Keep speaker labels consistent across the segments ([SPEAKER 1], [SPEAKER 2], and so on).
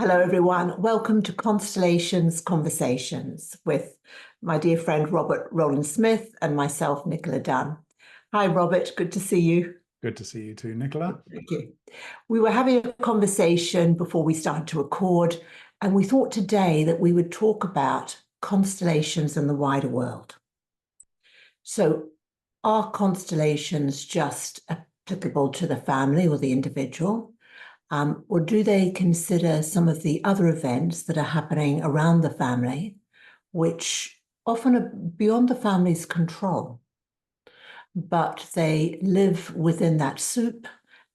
[SPEAKER 1] Hello, everyone. Welcome to Constellations Conversations with my dear friend Rowland Smith and myself, Nicola Dunn. Hi, Robert. Good to see you.
[SPEAKER 2] Good to see you too, Nicola.
[SPEAKER 1] Thank you. We were having a conversation before we started to record, and we thought today that we would talk about constellations and the wider world. So, are constellations just applicable to the family or the individual? Or do they consider some of the other events that are happening around the family, which often are beyond the family's control, but they live within that soup,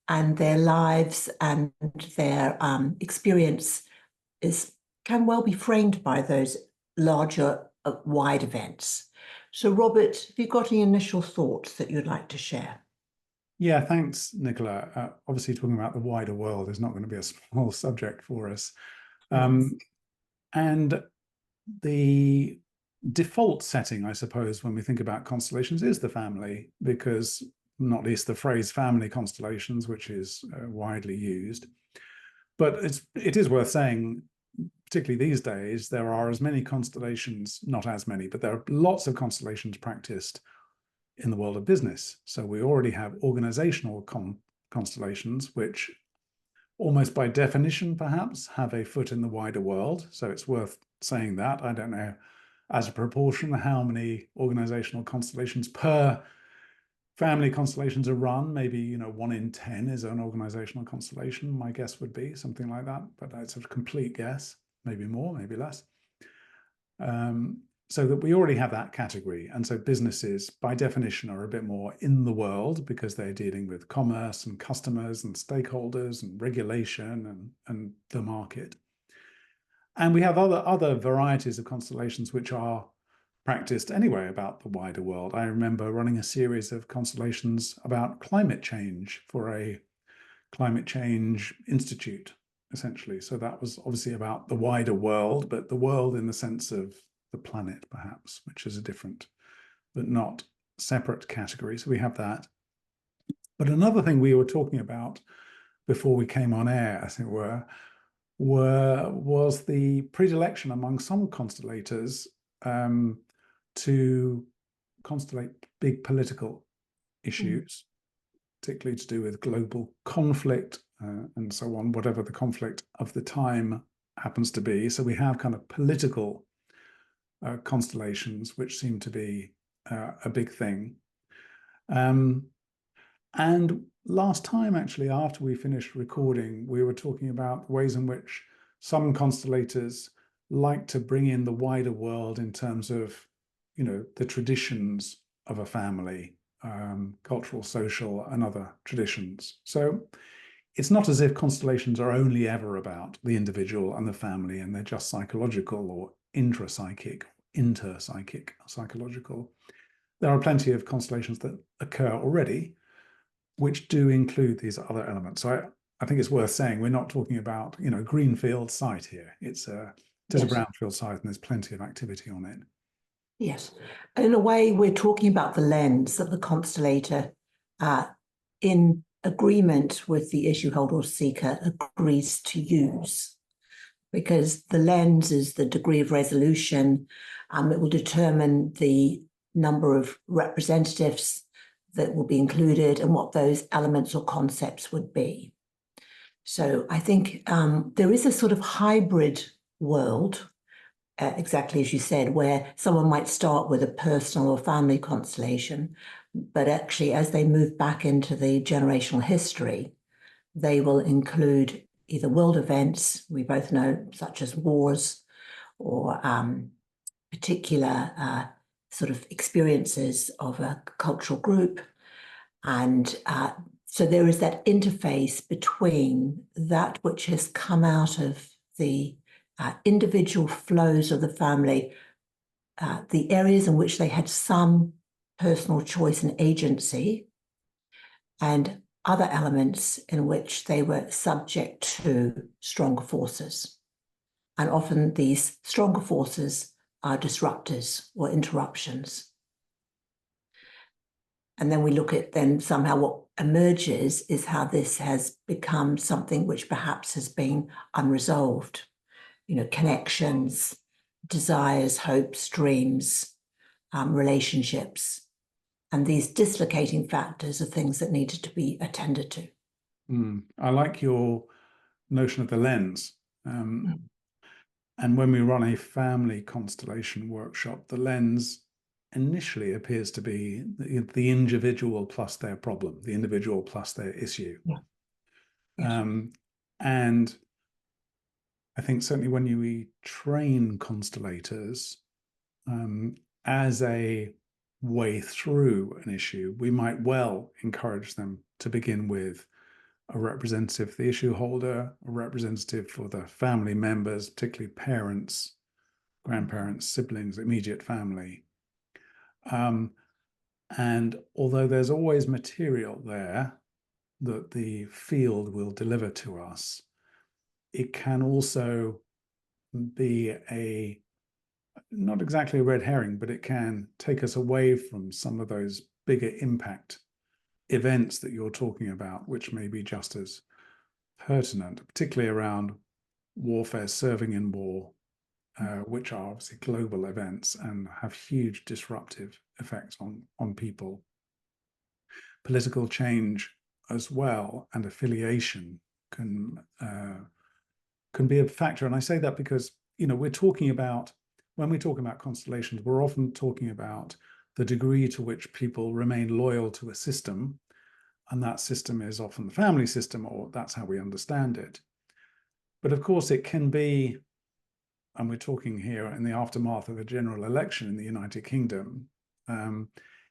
[SPEAKER 1] and their lives and their experience can well be framed by those larger, wide events. So, Robert, have you got any initial thoughts that you'd like to share?
[SPEAKER 2] Yeah, thanks, Nicola. Obviously, talking about the wider world is not going to be a small subject for us. And the default setting, I suppose, when we think about constellations is the family, because not least the phrase family constellations, which is widely used. But it is worth saying, particularly these days, there are as many constellations, not as many, but there are lots of constellations practiced in the world of business. So we already have organizational constellations, which almost by definition, perhaps, have a foot in the wider world. So it's worth saying that. I don't know, as a proportion, how many organizational constellations per family constellations are run. Maybe, 1 in 10 is an organizational constellation. My guess would be something like that, but that's a complete guess. Maybe more, maybe less. So that we already have that category. And so businesses, by definition, are a bit more in the world because they're dealing with commerce and customers and stakeholders and regulation and the market. And we have other varieties of constellations which are practiced anyway about the wider world. I remember running a series of constellations about climate change for a climate change institute, essentially. So that was obviously about the wider world, but the world in the sense of the planet, perhaps, which is a different but not separate category. So we have that. But another thing we were talking about before we came on air, as it were, was the predilection among some constellators to constellate big political issues, particularly to do with global conflict and so on, whatever the conflict of the time happens to be. So we have kind of political constellations, which seem to be a big thing. And last time, actually, after we finished recording, we were talking about ways in which some constellators like to bring in the wider world in terms of, the traditions of a family, cultural, social, and other traditions. So it's not as if constellations are only ever about the individual and the family, and they're just psychological or intrapsychic, psychological. There are plenty of constellations that occur already, which do include these other elements. So I think it's worth saying we're not talking about, greenfield site here. It's a brownfield site, and there's plenty of activity on it.
[SPEAKER 1] Yes. In a way, we're talking about the lens that the constellator, in agreement with the issue holder or seeker, agrees to use. Because the lens is the degree of resolution. It will determine the number of representatives that will be included and what those elements or concepts would be. So I think there is a sort of hybrid world, exactly as you said, where someone might start with a personal or family constellation, but actually as they move back into the generational history, they will include either world events, we both know, such as wars, or particular sort of experiences of a cultural group. And so there is that interface between that which has come out of the individual flows of the family, the areas in which they had some personal choice and agency, and other elements in which they were subject to stronger forces. And often these stronger forces are disruptors or interruptions. And then we look at then somehow what emerges is how this has become something which perhaps has been unresolved. You know, connections, desires, hopes, dreams, relationships. And these dislocating factors are things that needed to be attended to.
[SPEAKER 2] I like your notion of the lens. And when we run a family constellation workshop, the lens initially appears to be the individual plus their problem, the individual plus their issue.
[SPEAKER 1] Yeah. Yes.
[SPEAKER 2] And I think certainly when we train constellators as a way through an issue, we might well encourage them to begin with a representative for the issue holder, a representative for the family members, particularly parents, grandparents, siblings, immediate family. And although there's always material there that the field will deliver to us, it can also be not exactly a red herring, but it can take us away from some of those bigger impact events that you're talking about, which may be just as pertinent, particularly around warfare, serving in war, which are obviously global events and have huge disruptive effects on people. Political change as well and affiliation can be a factor. And I say that because, you know, when we talk about constellations, we're often talking about the degree to which people remain loyal to a system, and that system is often the family system, or that's how we understand it. But of course, it can be, and we're talking here in the aftermath of a general election in the United Kingdom,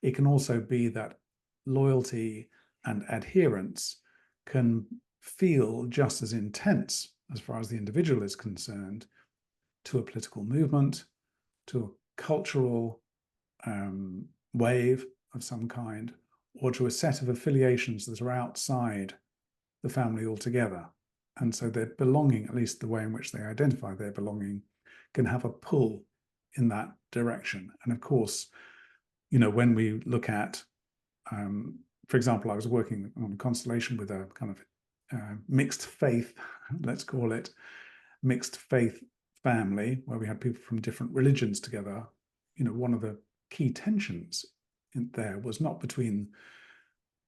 [SPEAKER 2] it can also be that loyalty and adherence can feel just as intense as far as the individual is concerned to a political movement, to a cultural wave of some kind, or to a set of affiliations that are outside the family altogether. And so their belonging, at least the way in which they identify their belonging, can have a pull in that direction. And of course, you know, when we look at, for example, I was working on a constellation with a kind of mixed faith, let's call it, mixed faith family, where we had people from different religions together. You know, one of the key tensions in there was not between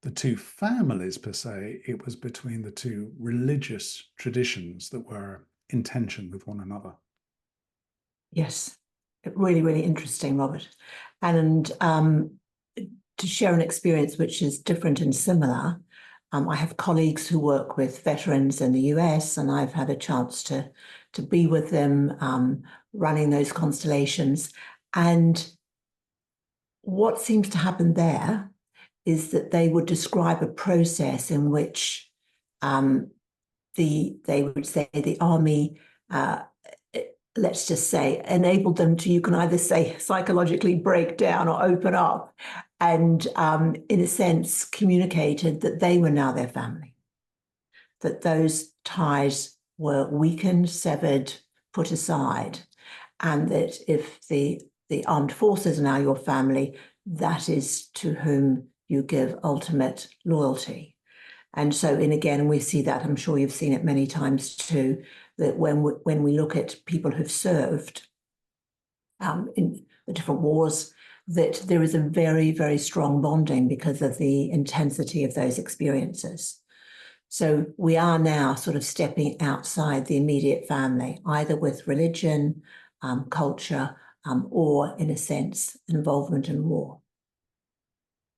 [SPEAKER 2] the two families per se, it was between the two religious traditions that were in tension with one another.
[SPEAKER 1] Yes, really, really interesting, Robert. And to share an experience which is different and similar, I have colleagues who work with veterans in the US, and I've had a chance to be with them running those constellations. And what seems to happen there is that they would describe a process in which they would say the army, let's just say, enabled them to, you can either say psychologically break down or open up, and in a sense communicated that they were now their family, that those ties were weakened, severed, put aside, and that if the armed forces are now your family, that is to whom you give ultimate loyalty. And so, and we see that, I'm sure you've seen it many times too, that when we look at people who've served in the different wars, that there is a very, very strong bonding because of the intensity of those experiences. So we are now sort of stepping outside the immediate family, either with religion, culture, or in a sense, involvement in war.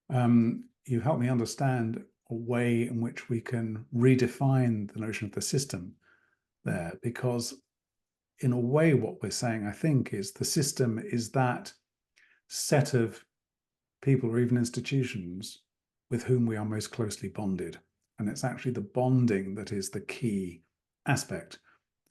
[SPEAKER 2] You help me understand a way in which we can redefine the notion of the system there, because in a way what we're saying, I think, is the system is that set of people or even institutions with whom we are most closely bonded. And it's actually the bonding that is the key aspect,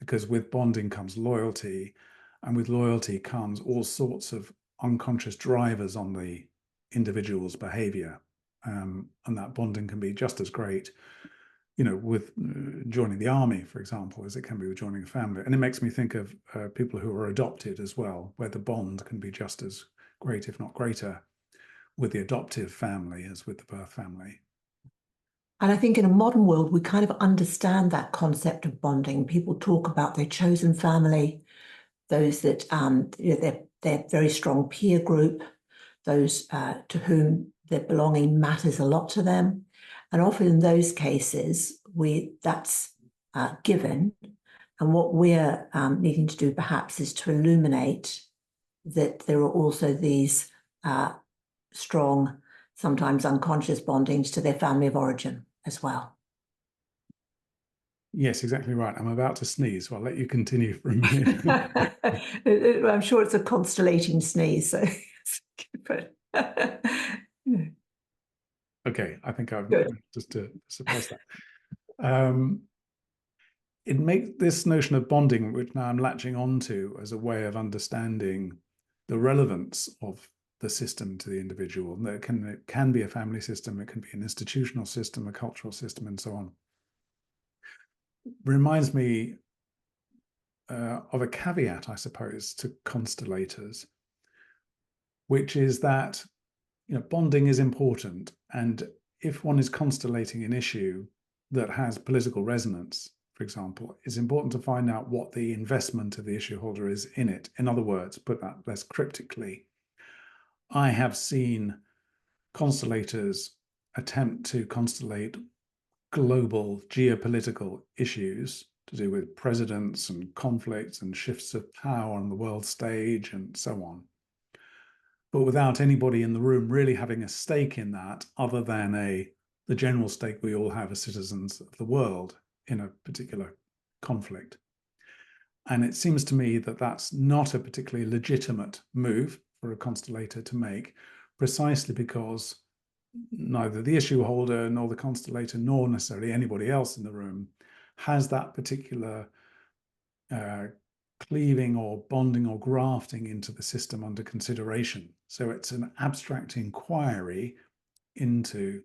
[SPEAKER 2] because with bonding comes loyalty, and with loyalty comes all sorts of unconscious drivers on the individual's behavior. And that bonding can be just as great, you know, with joining the army, for example, as it can be with joining a family. And it makes me think of people who are adopted as well, where the bond can be just as great, if not greater, with the adoptive family as with the birth family.
[SPEAKER 1] And I think in a modern world, we kind of understand that concept of bonding. People talk about their chosen family, those that their very strong peer group, those to whom their belonging matters a lot to them. And often in those cases, that's given. And what we're needing to do perhaps is to illuminate that there are also these strong, sometimes unconscious bondings to their family of origin as well.
[SPEAKER 2] Yes, exactly right. I'm about to sneeze, so I'll let you continue from here.
[SPEAKER 1] I'm sure it's a constellating sneeze, so but
[SPEAKER 2] Okay, I think I've
[SPEAKER 1] good.
[SPEAKER 2] just to suppress that. It makes this notion of bonding, which now I'm latching onto as a way of understanding the relevance of the system to the individual. It can be a family system, it can be an institutional system, a cultural system, and so on. Reminds me of a caveat, I suppose, to constellators, which is that bonding is important, and if one is constellating an issue that has political resonance, for example, it's important to find out what the investment of the issue holder is in it. In other words, put that less cryptically, I have seen constellators attempt to constellate global geopolitical issues to do with presidents and conflicts and shifts of power on the world stage and so on, but without anybody in the room really having a stake in that other than the general stake we all have as citizens of the world in a particular conflict. And it seems to me that that's not a particularly legitimate move for a constellator to make, precisely because neither the issue holder nor the constellator nor necessarily anybody else in the room has that particular cleaving or bonding or grafting into the system under consideration. So it's an abstract inquiry into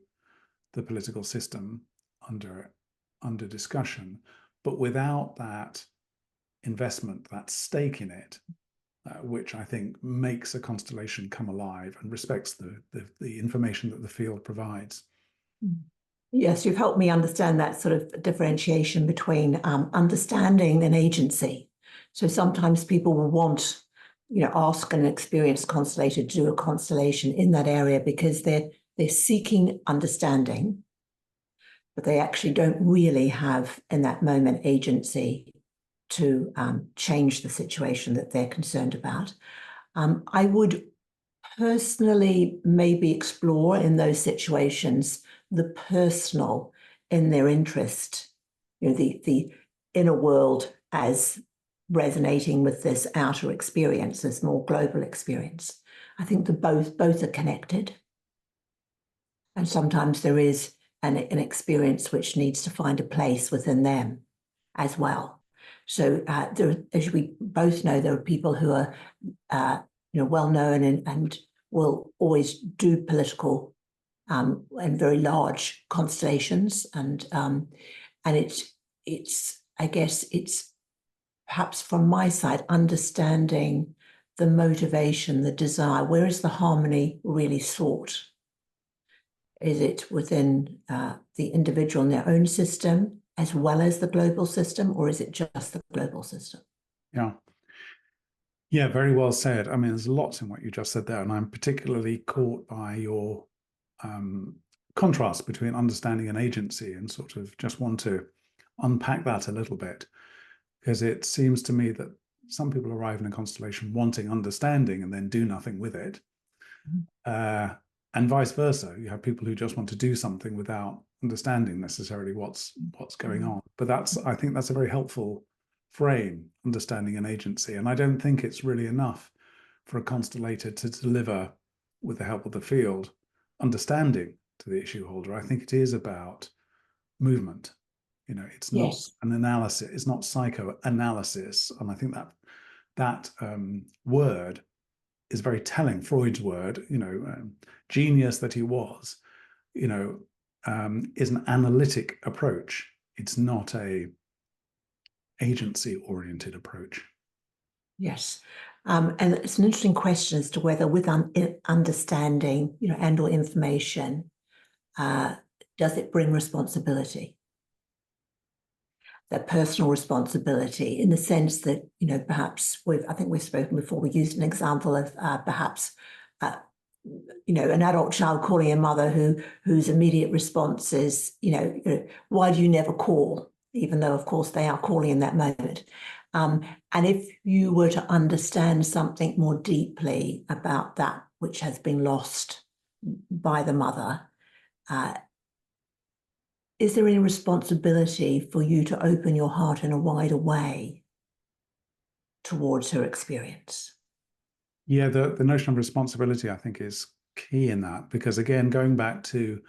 [SPEAKER 2] the political system under discussion, but without that investment, that stake in it, which I think makes a constellation come alive and respects the information that the field provides.
[SPEAKER 1] Yes, you've helped me understand that sort of differentiation between understanding and agency. So sometimes people will want, ask an experienced constellator to do a constellation in that area because they're seeking understanding, but they actually don't really have in that moment agency to change the situation that they're concerned about. I would personally maybe explore in those situations the personal in their interest, the inner world as resonating with this outer experience, this more global experience. I think the both are connected. And sometimes there is an experience which needs to find a place within them as well. So as we both know, there are people who are well known and will always do political and very large constellations, and it's I guess it's perhaps from my side understanding the motivation, the desire. Where is the harmony really sought? Is it within the individual in their own system as well as the global system, or is it just the global system?
[SPEAKER 2] Yeah. Yeah, very well said. I mean, there's lots in what you just said there, and I'm particularly caught by your contrast between understanding and agency, and sort of just want to unpack that a little bit, because it seems to me that some people arrive in a constellation wanting understanding and then do nothing with it. And vice versa. You have people who just want to do something without understanding necessarily what's going on. But I think that's a very helpful frame, understanding and agency. And I don't think it's really enough for a constellator to deliver, with the help of the field, understanding to the issue holder. I think it is about movement. It's not an analysis, it's not psychoanalysis. And I think that word is very telling. Freud's word, genius that he was, is an analytic approach. It's not a agency-oriented approach.
[SPEAKER 1] Yes. And it's an interesting question as to whether with understanding, and or information, does it bring responsibility? That personal responsibility, in the sense that, perhaps I think we've spoken before, we used an example of perhaps, an adult child calling a mother whose immediate response is, why do you never call? Even though, of course, they are calling in that moment. And if you were to understand something more deeply about that which has been lost by the mother, is there any responsibility for you to open your heart in a wider way towards her experience?
[SPEAKER 2] Yeah, the notion of responsibility, I think, is key in that, because again, going back to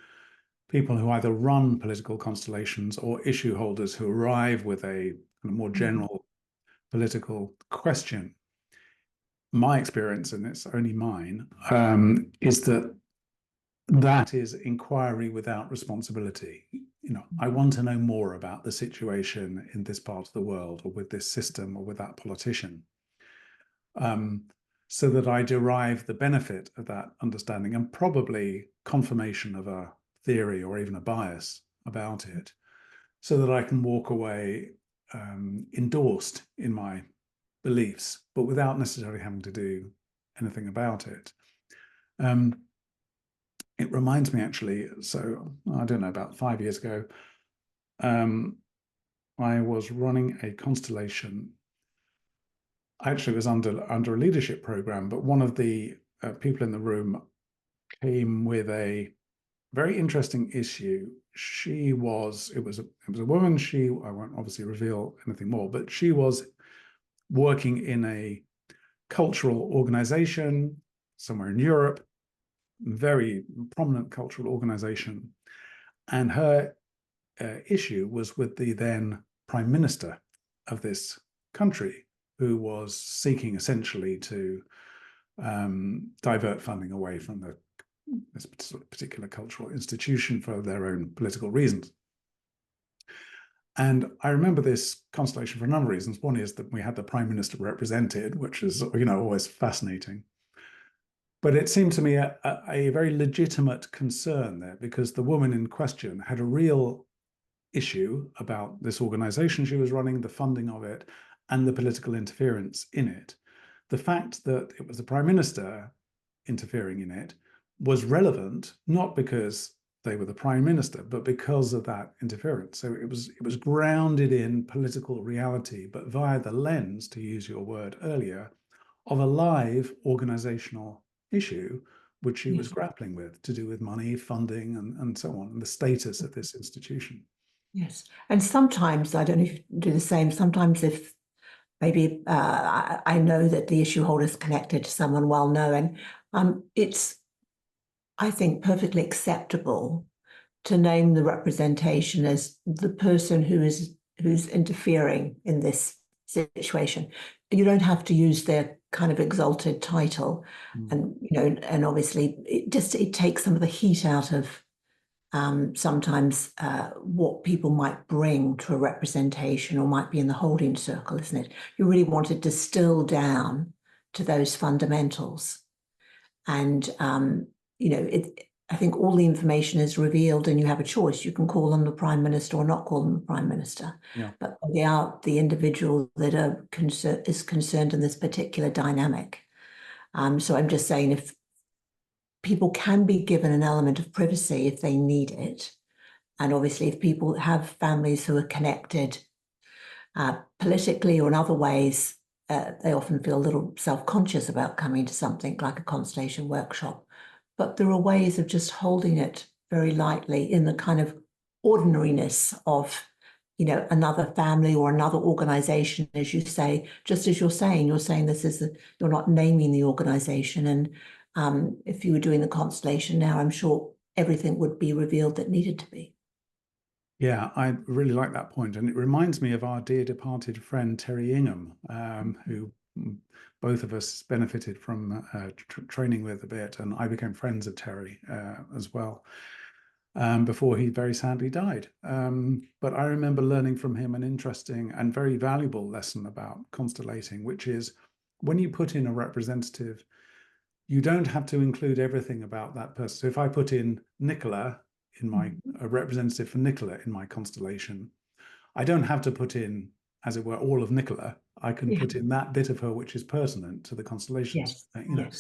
[SPEAKER 2] people who either run political constellations or issue holders who arrive with a more general political question, my experience, and it's only mine, is that is inquiry without responsibility. I want to know more about the situation in this part of the world, or with this system, or with that politician, so that I derive the benefit of that understanding and probably confirmation of a theory or even a bias about it, so that I can walk away endorsed in my beliefs, but without necessarily having to do anything about it. It reminds me, actually, so I don't know, about 5 years ago, I was running a constellation. I actually was under a leadership program, but one of the people in the room came with a very interesting issue. It was a woman. I won't obviously reveal anything more, but she was working in a cultural organization somewhere in Europe, very prominent cultural organization. And her issue was with the then prime minister of this country, who was seeking essentially to divert funding away from this particular cultural institution for their own political reasons. And I remember this constellation for a number of reasons. One is that we had the prime minister represented, which is, always fascinating. But it seemed to me a very legitimate concern there, because the woman in question had a real issue about this organization she was running, the funding of it, and the political interference in it. The fact that it was the prime minister interfering in it was relevant, not because they were the prime minister, but because of that interference. So it was grounded in political reality, but via the lens, to use your word earlier, of a live organizational issue which she was grappling with, to do with money, funding, and so on, and the status of this institution.
[SPEAKER 1] Yes. And sometimes, I don't know if you do the same, sometimes if maybe I know that the issue holder is connected to someone well known, it's, I think, perfectly acceptable to name the representation as the person who's interfering in this situation. You don't have to use their kind of exalted title, and and obviously it takes some of the heat out of sometimes what people might bring to a representation, or might be in the holding circle, isn't it? You really want to distill down to those fundamentals, and I think all the information is revealed, and you have a choice. You can call them the prime minister or not call them the prime minister.
[SPEAKER 2] Yeah.
[SPEAKER 1] But they are the individual that is concerned in this particular dynamic. So I'm just saying, if people can be given an element of privacy if they need it, and obviously if people have families who are connected politically or in other ways, they often feel a little self-conscious about coming to something like a constellation workshop. But there are ways of just holding it very lightly in the kind of ordinariness of, another family or another organization, as you say, just as you're saying you're not naming the organization. And if you were doing the constellation now, I'm sure everything would be revealed that needed to be.
[SPEAKER 2] Yeah, I really like that point. And it reminds me of our dear departed friend, Terry Ingham, who both of us benefited from training with a bit. And I became friends of Terry as well, before he very sadly died. But I remember learning from him an interesting and very valuable lesson about constellating, which is when you put in a representative, you don't have to include everything about that person. So if I put in Nicola in a representative for Nicola in my constellation, I don't have to put in, as it were, all of Nicola. I can put in that bit of her which is pertinent to the constellations.
[SPEAKER 1] Yes.
[SPEAKER 2] You know,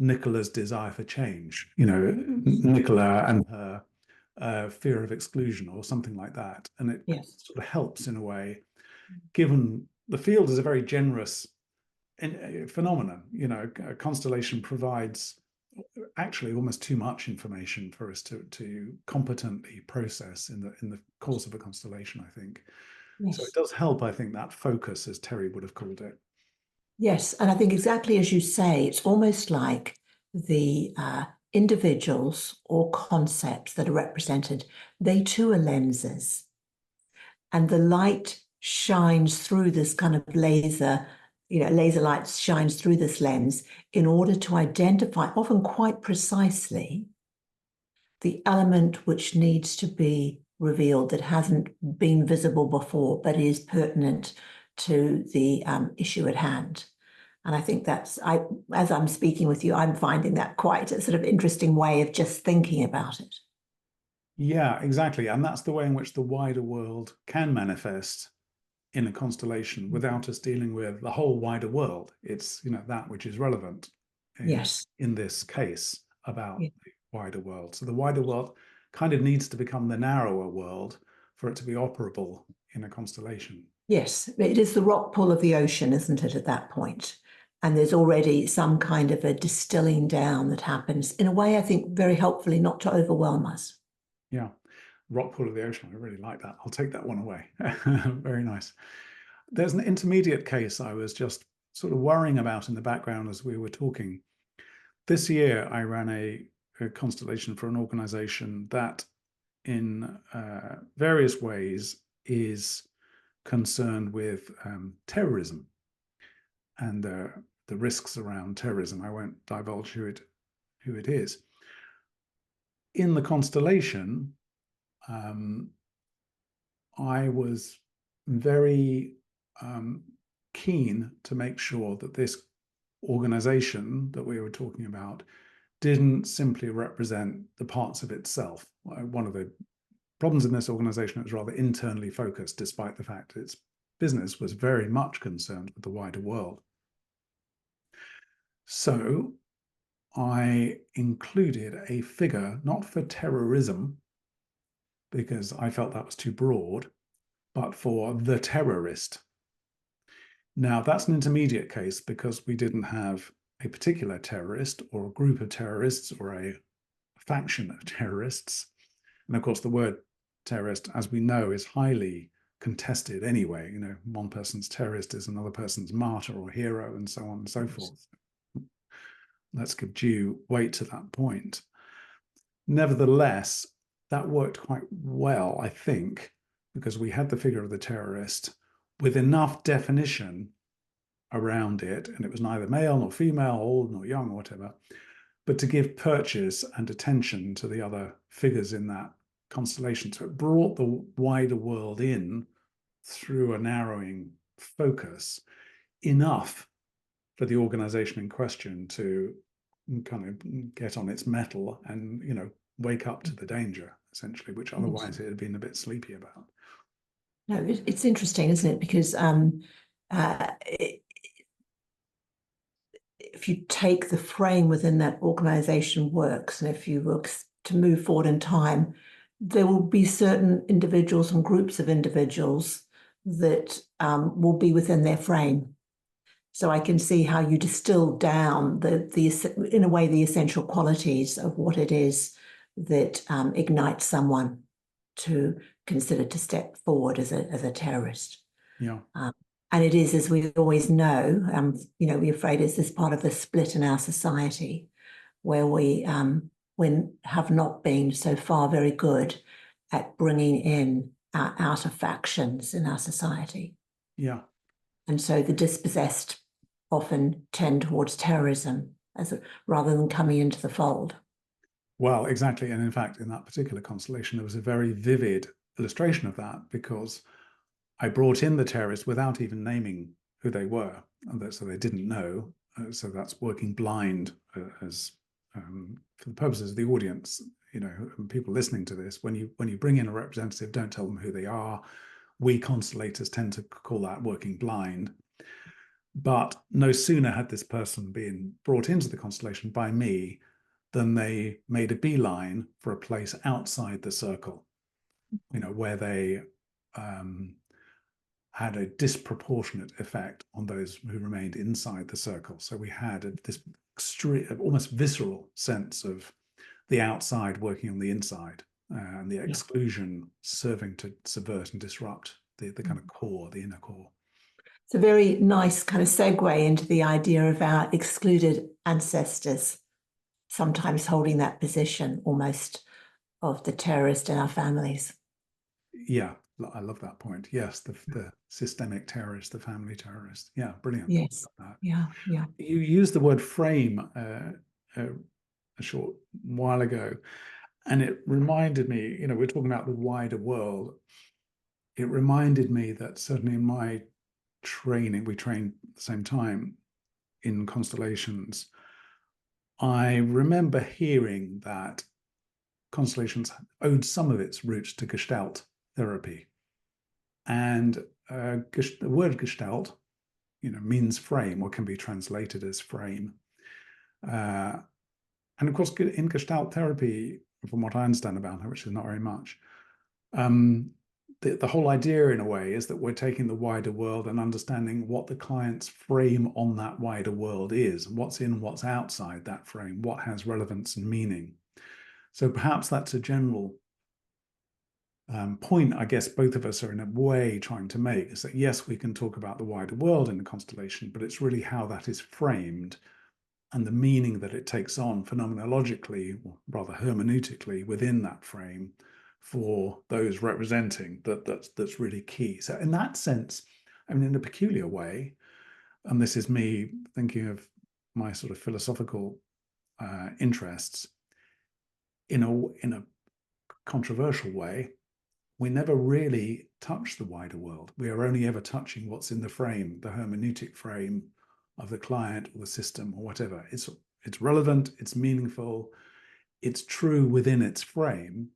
[SPEAKER 2] Nicola's desire for change, you know, Nicola and her fear of exclusion or something like that. And it sort of helps in a way, given the field is a very generous phenomenon. You know, a constellation provides actually almost too much information for us to competently process in the course of a constellation, I think. So it does help, I think, that focus, as Terry would have called it.
[SPEAKER 1] Yes, and I think exactly as you say, it's almost like the individuals or concepts that are represented, they too are lenses. And the light shines through this kind of laser, laser light shines through this lens in order to identify, often quite precisely, the element which needs to be revealed that hasn't been visible before, but is pertinent to the issue at hand. And I think as I'm speaking with you, I'm finding that quite a sort of interesting way of just thinking about it.
[SPEAKER 2] Yeah, exactly. And that's the way in which the wider world can manifest in a constellation without us dealing with the whole wider world. It's, that which is relevant in this case about the wider world. So the wider world kind of needs to become the narrower world for it to be operable in a constellation.
[SPEAKER 1] Yes, it is the rock pool of the ocean, isn't it, at that point? And there's already some kind of a distilling down that happens in a way, I think, very helpfully, not to overwhelm us.
[SPEAKER 2] Yeah, rock pool of the ocean. I really like that. I'll take that one away. Very nice. There's an intermediate case I was just sort of worrying about in the background as we were talking. This year, I ran a constellation for an organization that in various ways is concerned with terrorism and the risks around terrorism. I won't divulge who it is. In the constellation, I was very keen to make sure that this organization that we were talking about didn't simply represent the parts of itself. One of the problems in this organization was rather internally focused, despite the fact its business was very much concerned with the wider world. So I included a figure, not for terrorism, because I felt that was too broad, but for the terrorist. Now, that's an intermediate case because we didn't have a particular terrorist or a group of terrorists or a faction of terrorists. And of course, the word terrorist, as we know, is highly contested anyway. One person's terrorist is another person's martyr or hero, and so on and so forth. Let's give due weight to that point. Nevertheless, that worked quite well, I think, because we had the figure of the terrorist with enough definition around it, and it was neither male nor female, old nor young, or whatever, but to give purchase and attention to the other figures in that constellation. So it brought the wider world in through a narrowing focus enough for the organization in question to kind of get on its mettle and, wake up to the danger, essentially, which otherwise it had been a bit sleepy about.
[SPEAKER 1] No, it's interesting, isn't it? Because if you take the frame within that organization works, and if you look to move forward in time, there will be certain individuals and groups of individuals that will be within their frame. So I can see how you distill down in a way, the essential qualities of what it is that ignites someone to consider to step forward as a terrorist.
[SPEAKER 2] Yeah.
[SPEAKER 1] And it is, as we always know, we're afraid it's this part of the split in our society where we have not been so far very good at bringing in our outer factions in our society.
[SPEAKER 2] Yeah.
[SPEAKER 1] And so the dispossessed often tend towards terrorism rather than coming into the fold.
[SPEAKER 2] Well, exactly. And in fact, in that particular constellation, there was a very vivid illustration of that because I brought in the terrorists without even naming who they were. so they didn't know. So that's working blind as for the purposes of the audience, people listening to this. When you bring in a representative, don't tell them who they are. We constellators tend to call that working blind. But no sooner had this person been brought into the constellation by me than they made a beeline for a place outside the circle, where they had a disproportionate effect on those who remained inside the circle. So we had this extreme, almost visceral sense of the outside working on the inside, and the exclusion serving to subvert and disrupt the kind of core, the inner core.
[SPEAKER 1] It's a very nice kind of segue into the idea of our excluded ancestors, sometimes holding that position almost of the terrorist in our families.
[SPEAKER 2] Yeah, I love that point. Yes, the systemic terrorist, the family terrorist. Yeah, brilliant.
[SPEAKER 1] Yes. Yeah.
[SPEAKER 2] You used the word frame a short while ago, and it reminded me, we're talking about the wider world. It reminded me that certainly in my training, we trained at the same time in Constellations. I remember hearing that Constellations owed some of its roots to Gestalt therapy. And the word Gestalt, means frame, or can be translated as frame. And of course, in Gestalt therapy, from what I understand about it, which is not very much, the whole idea, in a way, is that we're taking the wider world and understanding what the client's frame on that wider world is, what's in, what's outside that frame, what has relevance and meaning. So perhaps that's a general point, I guess, both of us are in a way trying to make, is that yes, we can talk about the wider world in the constellation, but it's really how that is framed and the meaning that it takes on phenomenologically, or rather hermeneutically, within that frame for those representing that's really key. So in that sense, I mean, in a peculiar way, and this is me thinking of my sort of philosophical interests, in a controversial way, we never really touch the wider world. We are only ever touching what's in the frame, the hermeneutic frame of the client or the system or whatever. It's relevant, it's meaningful, it's true within its frame,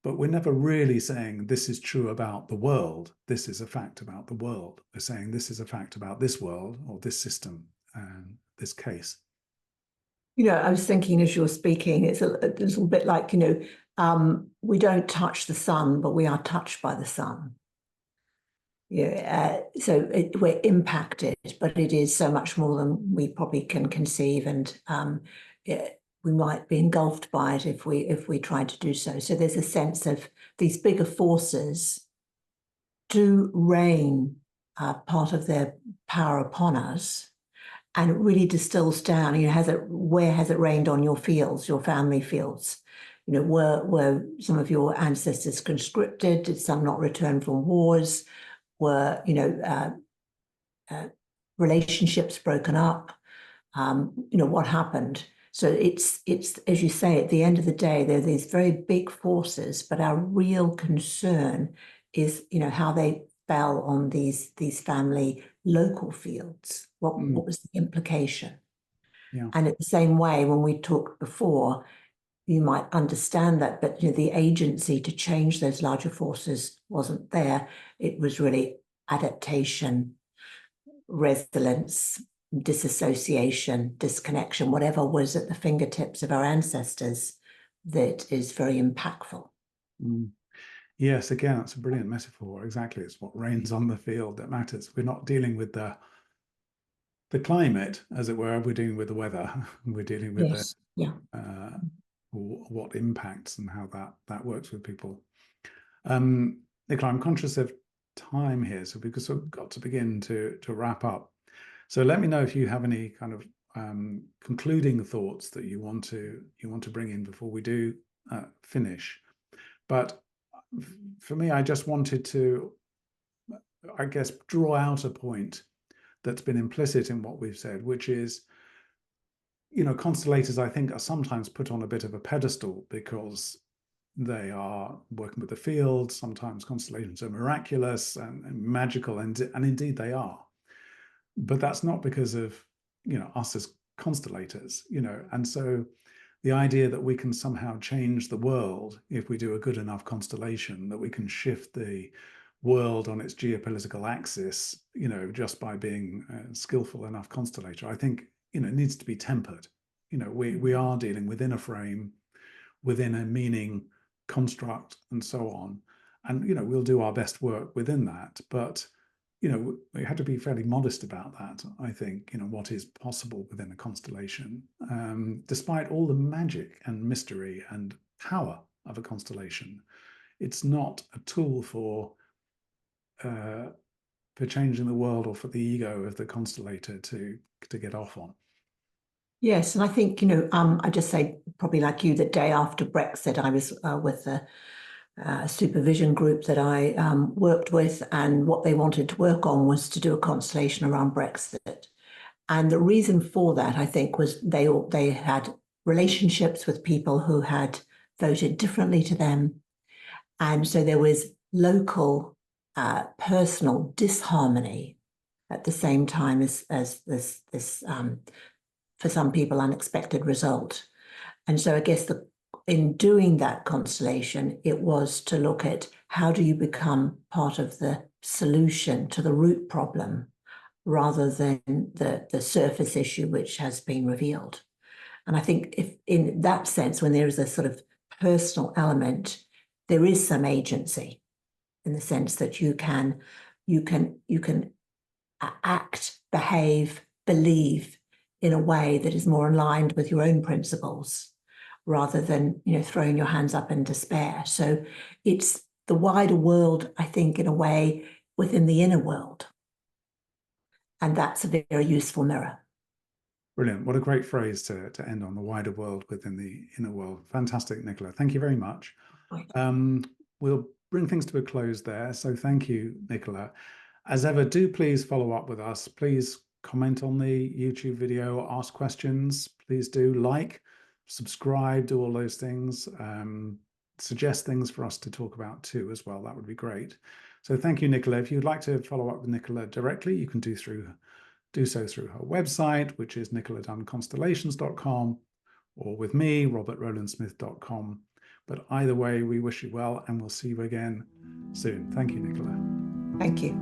[SPEAKER 2] but we're never really saying this is true about the world. This is a fact about the world. We're saying this is a fact about this world or this system and this case.
[SPEAKER 1] I was thinking as you're speaking, it's a little bit like, we don't touch the sun, but we are touched by the sun. Yeah, so we're impacted, but it is so much more than we probably can conceive, and we might be engulfed by it if we try to do so. So there's a sense of these bigger forces do reign part of their power upon us, and it really distills down. Where has it rained on your fields, your family fields? Were some of your ancestors conscripted? Did some not return from wars? Were relationships broken up? What happened? So it's as you say, at the end of the day, there are these very big forces, but our real concern is how they fell on these family local fields. What was the implication?
[SPEAKER 2] Yeah.
[SPEAKER 1] And in the same way, when we talked before, you might understand that, but the agency to change those larger forces wasn't there. It was really adaptation, resilience, disassociation, disconnection, whatever was at the fingertips of our ancestors that is very impactful.
[SPEAKER 2] Yes, again, that's a brilliant metaphor. Exactly. It's what rains on the field that matters. We're not dealing with the climate, as it were. We're dealing with the weather. We're dealing with what impacts and how that works with people. Nicola, I'm conscious of time here, so we've sort of got to begin to wrap up. So let me know if you have any kind of concluding thoughts that you want to bring in before we do finish. But for me, I just wanted to, I guess, draw out a point that's been implicit in what we've said, which is, constellators, I think, are sometimes put on a bit of a pedestal because they are working with the field. Sometimes constellations are miraculous and magical, and indeed they are. but that's not because of, us as constellators, and so the idea that we can somehow change the world if we do a good enough constellation, that we can shift the world on its geopolitical axis, just by being a skillful enough constellator, I think, needs to be tempered. We are dealing within a frame, within a meaning construct, and so on. And, we'll do our best work within that. But, we have to be fairly modest about that, I think, what is possible within a constellation, despite all the magic and mystery and power of a constellation. It's not a tool for changing the world or for the ego of the constellator to get off on.
[SPEAKER 1] Yes, and I think, I just say, probably like you, the day after Brexit, I was with a supervision group that I worked with, and what they wanted to work on was to do a constellation around Brexit. And the reason for that, I think, was they had relationships with people who had voted differently to them. And so there was local personal disharmony at the same time as this for some people, unexpected result. And so I guess in doing that constellation, it was to look at how do you become part of the solution to the root problem, rather than the surface issue which has been revealed. And I think if in that sense, when there is a sort of personal element, there is some agency, in the sense that you can act, behave, believe in a way that is more aligned with your own principles, rather than, throwing your hands up in despair. So it's the wider world, I think, in a way, within the inner world. And that's a very useful mirror.
[SPEAKER 2] Brilliant. What a great phrase to end on, the wider world within the inner world. Fantastic, Nicola. Thank you very much.
[SPEAKER 1] Right.
[SPEAKER 2] We'll bring things to a close there. So thank you, Nicola. As ever, do please follow up with us. Please comment on the YouTube video, ask questions. Please do like, subscribe, do all those things. Suggest things for us to talk about too as well. That would be great. So thank you, Nicola. If you'd like to follow up with Nicola directly, you can do so through her website, which is nicoladunnconstellations.com, or with me, robertrowlandsmith.com. But either way, we wish you well, and we'll see you again soon. Thank you, Nicola.
[SPEAKER 1] Thank you.